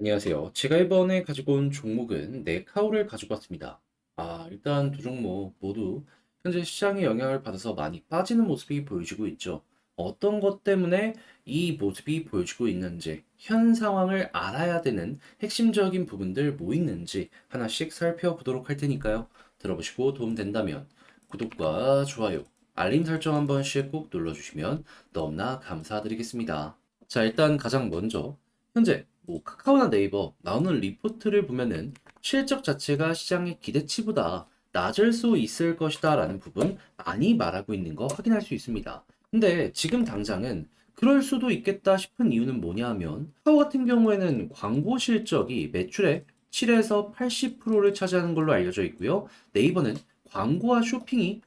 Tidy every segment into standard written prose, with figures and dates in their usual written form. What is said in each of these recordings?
안녕하세요. 제가 이번에 가지고 온 종목은 네카오를 가지고 왔습니다. 일단 두 종목 모두 현재 시장의 영향을 받아서 많이 빠지는 모습이 보여지고 있죠. 어떤 것 때문에 이 모습이 보여지고 있는지, 현 상황을 알아야 되는 핵심적인 부분들 뭐 있는지 하나씩 살펴보도록 할 테니까요. 들어보시고 도움된다면 구독과 좋아요, 알림 설정 한 번씩 꼭 눌러주시면 너무나 감사드리겠습니다. 자, 일단 가장 먼저 현재 카카오나 네이버 나오는 리포트를 보면은 실적 자체가 시장의 기대치보다 낮을 수 있을 것이다 라는 부분 많이 말하고 있는 거 확인할 수 있습니다. 근데 지금 당장은 그럴 수도 있겠다 싶은 이유는 뭐냐 하면 카카오 같은 경우에는 광고 실적이 매출의 7에서 80%를 차지하는 걸로 알려져 있고요. 네이버는 광고와 쇼핑이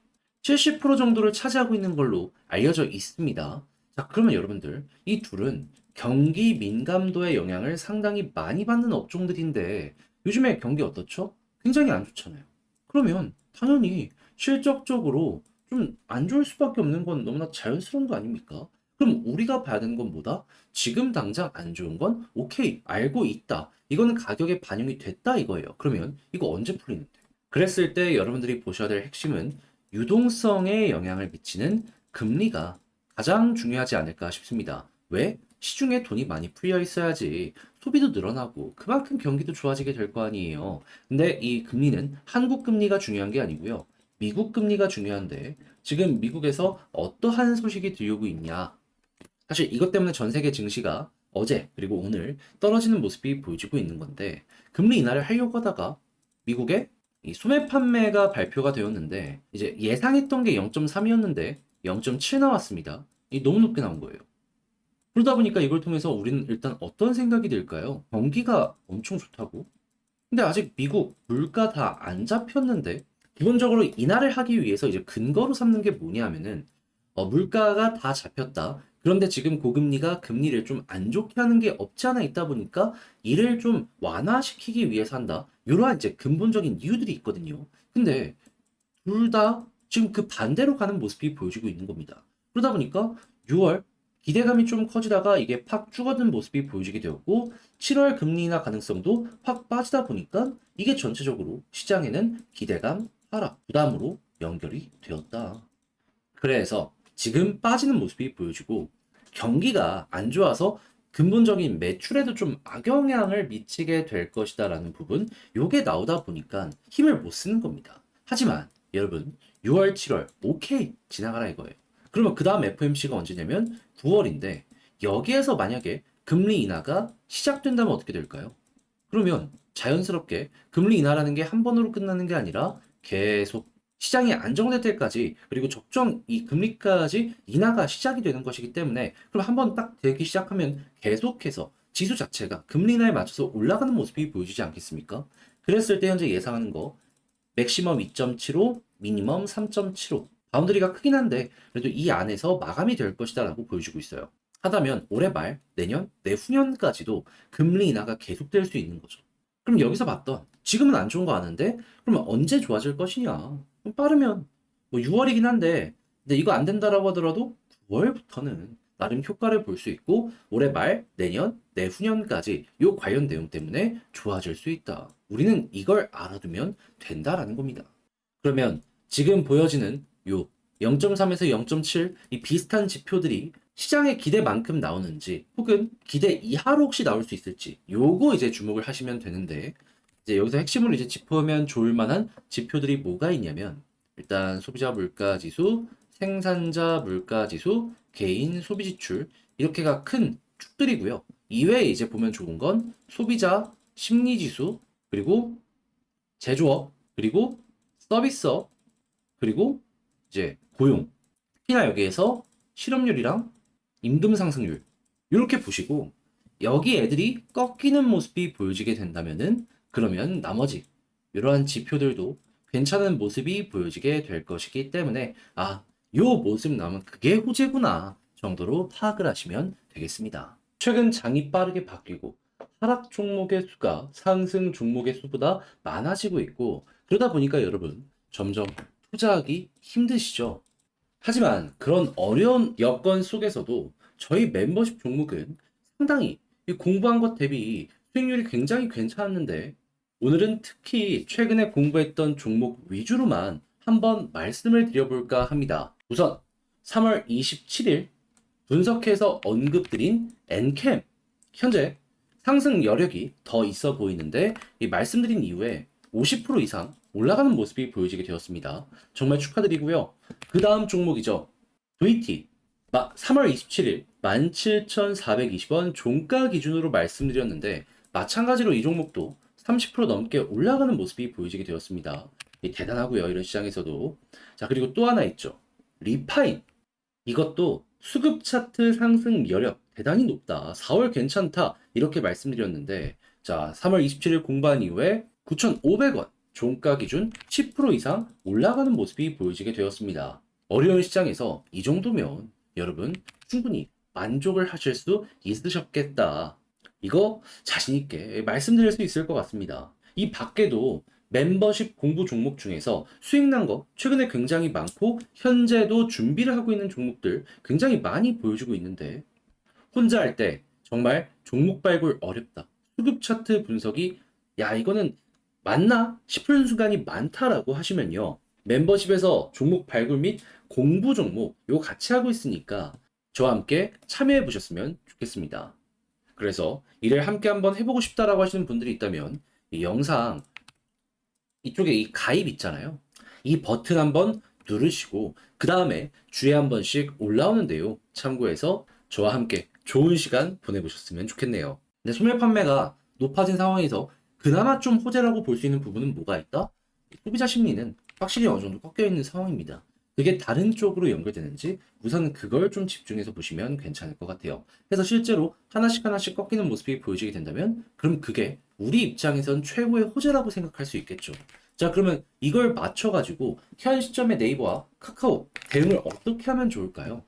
70% 정도를 차지하고 있는 걸로 알려져 있습니다. 자, 그러면 여러분들, 이 둘은 경기 민감도의 영향을 상당히 많이 받는 업종들인데 요즘에 경기 어떻죠? 굉장히 안 좋잖아요. 그러면 당연히 실적적으로 좀 안 좋을 수밖에 없는 건 너무나 자연스러운 거 아닙니까? 그럼 우리가 봐야 되는 건 뭐다? 지금 당장 안 좋은 건 오케이, 알고 있다. 이거는 가격에 반영이 됐다 이거예요. 그러면 이거 언제 풀리는데? 그랬을 때 여러분들이 보셔야 될 핵심은 유동성에 영향을 미치는 금리가 가장 중요하지 않을까 싶습니다. 왜? 시중에 돈이 많이 풀려 있어야지 소비도 늘어나고 그만큼 경기도 좋아지게 될 거 아니에요. 근데 이 금리는 한국 금리가 중요한 게 아니고요. 미국 금리가 중요한데 지금 미국에서 어떠한 소식이 들려오고 있냐? 사실 이것 때문에 전 세계 증시가 어제 그리고 오늘 떨어지는 모습이 보여지고 있는 건데 금리 인하를 하려고 하다가 미국의 이 소매 판매가 발표가 되었는데 이제 예상했던 게 0.3이었는데 0.7 나왔습니다. 이 너무 높게 나온 거예요. 그러다 보니까 이걸 통해서 우리는 일단 어떤 생각이 들까요? 경기가 엄청 좋다고? 근데 아직 미국 물가 다 안 잡혔는데 기본적으로 인하를 하기 위해서 이제 근거로 삼는 게 뭐냐면은 물가가 다 잡혔다. 그런데 지금 고금리가 금리를 좀 안 좋게 하는 게 없지 않아 있다 보니까 이를 좀 완화시키기 위해서 한다. 이러한 이제 근본적인 이유들이 있거든요. 근데 둘 다 지금 그 반대로 가는 모습이 보여지고 있는 겁니다. 그러다 보니까 6월 기대감이 좀 커지다가 이게 팍 죽어든 모습이 보여지게 되었고 7월 금리 인하 가능성도 확 빠지다 보니까 이게 전체적으로 시장에는 기대감 하락, 부담으로 연결이 되었다. 그래서 지금 빠지는 모습이 보여지고 경기가 안 좋아서 근본적인 매출에도 좀 악영향을 미치게 될 것이다라는 부분, 요게 나오다 보니까 힘을 못 쓰는 겁니다. 하지만 여러분 6월, 7월 오케이 지나가라 이거예요. 그러면 그 다음 FMC가 언제냐면 9월인데 여기에서 만약에 금리 인하가 시작된다면 어떻게 될까요? 그러면 자연스럽게 금리 인하라는 게 한 번으로 끝나는 게 아니라 계속 시장이 안정될 때까지 그리고 적정 이 금리까지 인하가 시작이 되는 것이기 때문에 그럼 한 번 딱 되기 시작하면 계속해서 지수 자체가 금리 인하에 맞춰서 올라가는 모습이 보여지지 않겠습니까? 그랬을 때 현재 예상하는 거 맥시멈 2.75, 미니멈 3.75. 바운드리가 크긴 한데 그래도 이 안에서 마감이 될 것이다라고 보여주고 있어요. 하다면 올해 말, 내년, 내후년까지도 금리 인하가 계속될 수 있는 거죠. 그럼 여기서 봤던 지금은 안 좋은 거 아는데 그러면 언제 좋아질 것이냐? 그럼 빠르면 뭐 6월이긴 한데 근데 이거 안 된다라고 하더라도 9월부터는 나름 효과를 볼 수 있고 올해 말, 내년, 내후년까지 요 관련 내용 때문에 좋아질 수 있다. 우리는 이걸 알아두면 된다라는 겁니다. 그러면 지금 보여지는 요 0.3에서 0.7 이 비슷한 지표들이 시장의 기대만큼 나오는지 혹은 기대 이하로 혹시 나올 수 있을지 요거 이제 주목을 하시면 되는데 이제 여기서 핵심으로 이제 짚으면 좋을 만한 지표들이 뭐가 있냐면 일단 소비자 물가 지수, 생산자 물가 지수, 개인 소비 지출 이렇게가 큰 축들이고요. 이외에 이제 보면 좋은 건 소비자 심리 지수 그리고 제조업 그리고 서비스업 그리고 이제 고용 특히나 여기에서 실업률이랑 임금 상승률 이렇게 보시고 여기 애들이 꺾이는 모습이 보여지게 된다면은 그러면 나머지 이러한 지표들도 괜찮은 모습이 보여지게 될 것이기 때문에 요 모습 나오면 그게 호재구나 정도로 파악을 하시면 되겠습니다. 최근 장이 빠르게 바뀌고 하락 종목의 수가 상승 종목의 수보다 많아지고 있고 그러다 보니까 여러분 점점 투자하기 힘드시죠? 하지만 그런 어려운 여건 속에서도 저희 멤버십 종목은 상당히 이 공부한 것 대비 수익률이 굉장히 괜찮았는데 오늘은 특히 최근에 공부했던 종목 위주로만 한번 말씀을 드려볼까 합니다. 우선 3월 27일 분석해서 언급드린 엔캠 현재 상승 여력이 더 있어 보이는데 이 말씀드린 이후에 50% 이상 올라가는 모습이 보여지게 되었습니다. 정말 축하드리고요. 그 다음 종목이죠. VT 3월 27일 17,420원 종가 기준으로 말씀드렸는데 마찬가지로 이 종목도 30% 넘게 올라가는 모습이 보여지게 되었습니다. 대단하고요. 이런 시장에서도. 자, 그리고 또 하나 있죠. 리파인. 이것도 수급 차트 상승 여력 대단히 높다. 4월 괜찮다. 이렇게 말씀드렸는데 자, 3월 27일 공반 이후에 9,500원 종가 기준 10% 이상 올라가는 모습이 보여지게 되었습니다. 어려운 시장에서 이 정도면 여러분 충분히 만족을 하실 수 있으셨겠다. 이거 자신 있게 말씀드릴 수 있을 것 같습니다. 이 밖에도 멤버십 공부 종목 중에서 수익 난 거 최근에 굉장히 많고 현재도 준비를 하고 있는 종목들 굉장히 많이 보여주고 있는데 혼자 할 때 정말 종목 발굴 어렵다. 수급 차트 분석이 야 이거는 맞나 싶은 순간이 많다라고 하시면요. 멤버십에서 종목 발굴 및 공부 종목 요 같이 하고 있으니까 저와 함께 참여해 보셨으면 좋겠습니다. 그래서 이를 함께 한번 해보고 싶다라고 하시는 분들이 있다면 이 영상 이쪽에 이 가입 있잖아요. 이 버튼 한번 누르시고 그 다음에 주에 한 번씩 올라오는 내용 참고해서 저와 함께 좋은 시간 보내보셨으면 좋겠네요. 근데 소매 판매가 높아진 상황에서 그나마 좀 호재라고 볼 수 있는 부분은 뭐가 있다? 소비자 심리는 확실히 어느 정도 꺾여 있는 상황입니다. 그게 다른 쪽으로 연결되는지 우선 그걸 좀 집중해서 보시면 괜찮을 것 같아요. 그래서 실제로 하나씩 하나씩 꺾이는 모습이 보여지게 된다면 그럼 그게 우리 입장에선 최고의 호재라고 생각할 수 있겠죠. 자, 그러면 이걸 맞춰가지고 현 시점의 네이버와 카카오 대응을 어떻게 하면 좋을까요?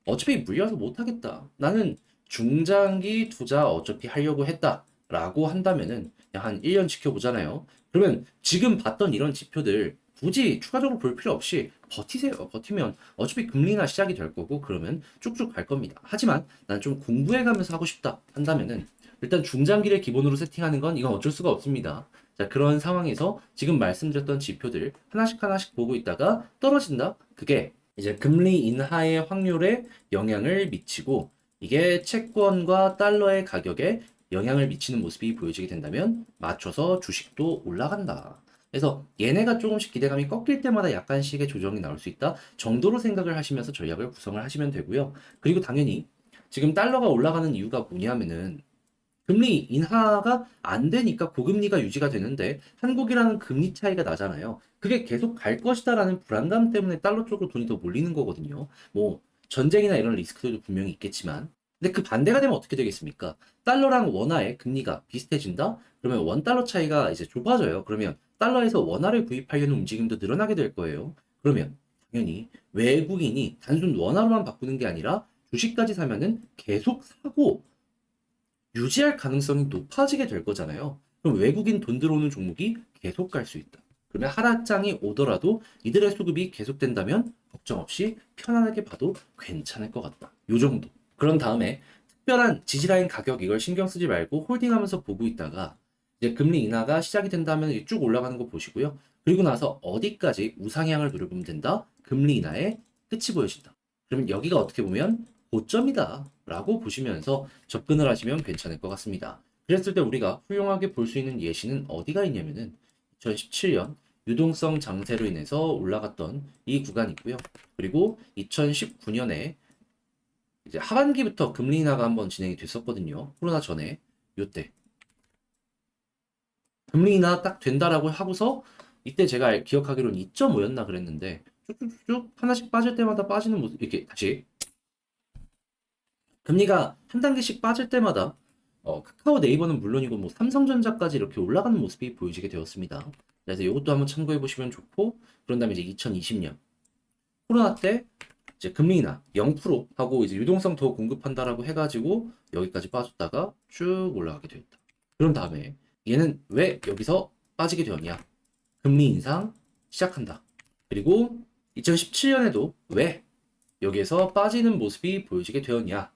어차피 물려서 못하겠다. 나는 중장기 투자 어차피 하려고 했다. 라고 한다면은 그냥 한 1년 지켜보잖아요. 그러면 지금 봤던 이런 지표들 굳이 추가적으로 볼 필요 없이 버티세요. 버티면 어차피 금리나 시작이 될 거고 그러면 쭉쭉 갈 겁니다. 하지만 난 좀 공부해 가면서 하고 싶다 한다면은 일단 중장기를 기본으로 세팅하는 건 이건 어쩔 수가 없습니다. 자, 그런 상황에서 지금 말씀드렸던 지표들 하나씩 하나씩 보고 있다가 떨어진다? 그게 이제 금리 인하의 확률에 영향을 미치고 이게 채권과 달러의 가격에 영향을 미치는 모습이 보여지게 된다면 맞춰서 주식도 올라간다. 그래서 얘네가 조금씩 기대감이 꺾일 때마다 약간씩의 조정이 나올 수 있다 정도로 생각을 하시면서 전략을 구성을 하시면 되고요. 그리고 당연히 지금 달러가 올라가는 이유가 뭐냐면은 금리 인하가 안 되니까 고금리가 유지가 되는데 한국이라는 금리 차이가 나잖아요. 그게 계속 갈 것이다라는 불안감 때문에 달러 쪽으로 돈이 더 몰리는 거거든요. 뭐 전쟁이나 이런 리스크들도 분명히 있겠지만 근데 그 반대가 되면 어떻게 되겠습니까? 달러랑 원화의 금리가 비슷해진다? 그러면 원 달러 차이가 이제 좁아져요. 그러면 달러에서 원화를 구입하려는 움직임도 늘어나게 될 거예요. 그러면 당연히 외국인이 단순 원화로만 바꾸는 게 아니라 주식까지 사면은 계속 사고 유지할 가능성이 높아지게 될 거잖아요. 그럼 외국인 돈 들어오는 종목이 계속 갈 수 있다. 그러면 하락장이 오더라도 이들의 수급이 계속된다면 걱정 없이 편안하게 봐도 괜찮을 것 같다. 요 정도. 그런 다음에 특별한 지지라인 가격 이걸 신경 쓰지 말고 홀딩하면서 보고 있다가 이제 금리 인하가 시작이 된다면 쭉 올라가는 거 보시고요. 그리고 나서 어디까지 우상향을 누려보면 된다? 금리 인하의 끝이 보여진다. 그러면 여기가 어떻게 보면 고점이다 라고 보시면서 접근을 하시면 괜찮을 것 같습니다. 그랬을 때 우리가 훌륭하게 볼 수 있는 예시는 어디가 있냐면은 2017년 유동성 장세로 인해서 올라갔던 이 구간이고요. 그리고 2019년에 이제 하반기부터 금리 인하가 한번 진행이 됐었거든요. 코로나 전에 요때 금리 인하 딱 된다라고 하고서 이때 제가 기억하기로는 2.5였나 그랬는데 쭉쭉쭉 하나씩 빠질 때마다 빠지는 모습 이렇게 다시 금리가 한 단계씩 빠질 때마다 카카오 네이버는 물론이고 뭐 삼성전자까지 이렇게 올라가는 모습이 보여지게 되었습니다. 그래서 이것도 한번 참고해 보시면 좋고 그런 다음에 이제 2020년 코로나 때 이제 금리 인하 0% 하고 이제 유동성 더 공급한다라고 해가지고 여기까지 빠졌다가 쭉 올라가게 되었다. 그런 다음에 얘는 왜 여기서 빠지게 되었냐? 금리 인상 시작한다. 그리고 2017년에도 왜 여기에서 빠지는 모습이 보여지게 되었냐?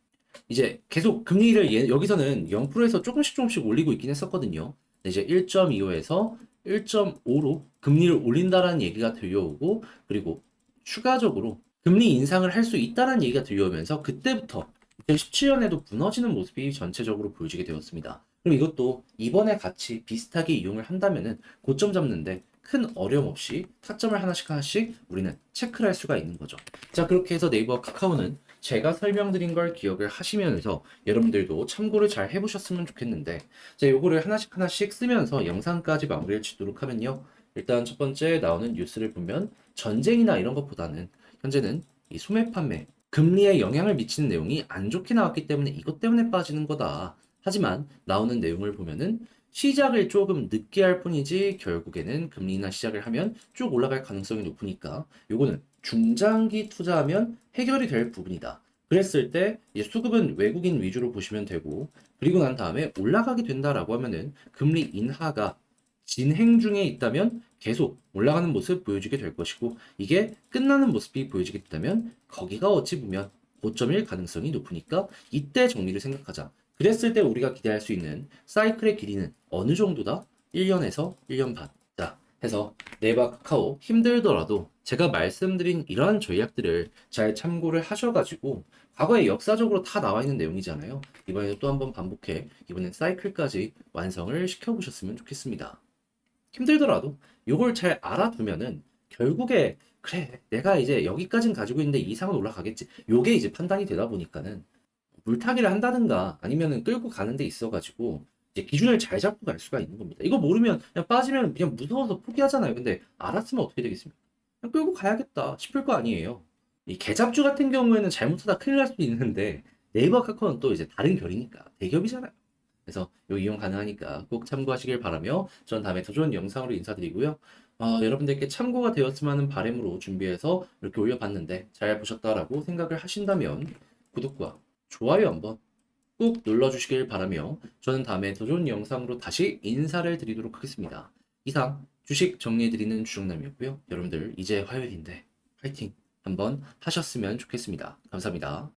이제 계속 금리를 여기서는 0%에서 조금씩 올리고 있긴 했었거든요. 근데 이제 1.25에서 1.5로 금리를 올린다라는 얘기가 들려오고, 그리고 추가적으로 금리 인상을 할 수 있다라는 얘기가 들려오면서 그때부터 2017년에도 무너지는 모습이 전체적으로 보여지게 되었습니다. 그럼 이것도 이번에 같이 비슷하게 이용을 한다면은 고점 잡는데 큰 어려움 없이 타점을 하나씩 하나씩 우리는 체크를 할 수가 있는 거죠. 자, 그렇게 해서 네이버 카카오는 제가 설명드린 걸 기억을 하시면서 여러분들도 참고를 잘 해보셨으면 좋겠는데, 자, 요거를 하나씩 하나씩 쓰면서 영상까지 마무리를 짓도록 하면요. 일단 첫 번째 나오는 뉴스를 보면 전쟁이나 이런 것보다는 현재는 이 소매 판매, 금리에 영향을 미치는 내용이 안 좋게 나왔기 때문에 이것 때문에 빠지는 거다. 하지만 나오는 내용을 보면은 시작을 조금 늦게 할 뿐이지 결국에는 금리나 시작을 하면 쭉 올라갈 가능성이 높으니까 요거는 중장기 투자하면 해결이 될 부분이다. 그랬을 때 이제 수급은 외국인 위주로 보시면 되고, 그리고 난 다음에 올라가게 된다라고 하면은 금리 인하가 진행 중에 있다면 계속 올라가는 모습 보여주게 될 것이고, 이게 끝나는 모습이 보여지게 된다면 거기가 어찌 보면 고점일 가능성이 높으니까 이때 정리를 생각하자. 그랬을 때 우리가 기대할 수 있는 사이클의 길이는 어느 정도다? 1년에서 1년 반. 자, 해서 네이버 카카오 힘들더라도 제가 말씀드린 이러한 전략들을 잘 참고를 하셔가지고, 과거에 역사적으로 다 나와 있는 내용이잖아요. 이번에도 또 한번 반복해 이번엔 사이클까지 완성을 시켜보셨으면 좋겠습니다. 힘들더라도 요걸 잘 알아두면은 결국에 그래 내가 이제 여기까진 가지고 있는데 이 이상은 올라가겠지, 요게 이제 판단이 되다 보니까는 물타기를 한다든가 아니면은 끌고 가는 데 있어가지고 이제 기준을 잘 잡고 갈 수가 있는 겁니다. 이거 모르면 그냥 빠지면 그냥 무서워서 포기하잖아요. 근데 알았으면 어떻게 되겠습니까? 그냥 끌고 가야겠다 싶을 거 아니에요. 이 개잡주 같은 경우에는 잘못하다 큰일 날 수도 있는데 네이버 카카오는 또 이제 다른 결이니까 대기업이잖아요. 그래서 요 이용 가능하니까 꼭 참고하시길 바라며 전 다음에 더 좋은 영상으로 인사드리고요. 여러분들께 참고가 되었으면 하는 바람으로 준비해서 이렇게 올려봤는데 잘 보셨다라고 생각을 하신다면 구독과 좋아요 한번 꾹 눌러주시길 바라며 저는 다음에 더 좋은 영상으로 다시 인사를 드리도록 하겠습니다. 이상 주식 정리해드리는 주정남이었고요. 여러분들 이제 화요일인데 파이팅 한번 하셨으면 좋겠습니다. 감사합니다.